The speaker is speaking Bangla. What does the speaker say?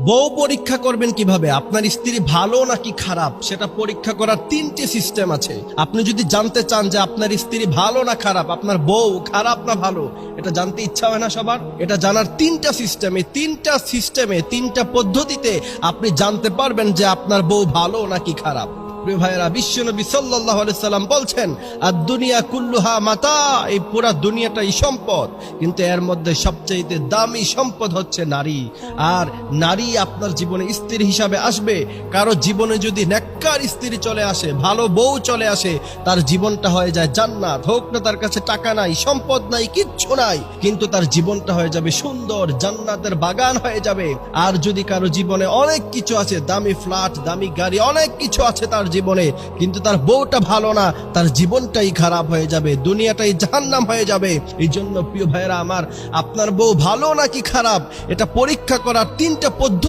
বউ পরীক্ষা করবেন কিভাবে? আপনার স্ত্রী ভালো নাকি খারাপ সেটা পরীক্ষা করার 3টে সিস্টেম আছে। আপনি যদি জানতে চান যে আপনার স্ত্রী ভালো না খারাপ, আপনার বউ খারাপ না ভালো, এটা জানতে ইচ্ছা হয় না সবার? এটা জানার 3টা সিস্টেম, এই 3টা সিস্টেমে 3টা পদ্ধতিতে আপনি জানতে পারবেন যে আপনার বউ ভালো নাকি খারাপ। প্রিয় ভাইয়েরা, বিশ্বনবী সাল্লাল্লাহু আলাইহি সাল্লাম বলছেন, আদ-দুনিয়া কুল্লুহা মাতা, এই পুরা দুনিয়াটাই সম্পদ, কিন্তু এর মধ্যে সবচেয়ে দামি সম্পদ হচ্ছে নারী। আর নারী আপনার জীবনে স্ত্রী হিসাবে আসবে। কারো জীবনে যদি নেককার স্ত্রী চলে আসে, ভালো বউ চলে আসে, তার জীবনটা হয়ে যায় জান্নাত। হোক না তার কাছে টাকা নাই, সম্পদ নাই, কিচ্ছু নাই, কিন্তু তার জীবনটা হয়ে যাবে সুন্দর, জান্নাতের বাগান হয়ে যাবে। আর যদি কারো জীবনে অনেক কিছু আছে, দামি ফ্ল্যাট, দামি গাড়ি, অনেক কিছু আছে তার জীবনে, কিন্তু তার বউটা ভালো না, তার জীবনটাই খারাপ হয়ে যাবে, দুনিয়াটাই জাহান্নাম হয়ে যাবে। এই জন্য প্রিয় ভাইয়েরা আমার, আপনার বউ ভালো নাকি খারাপ এটা পরীক্ষা করার 3টা পদ্ধতি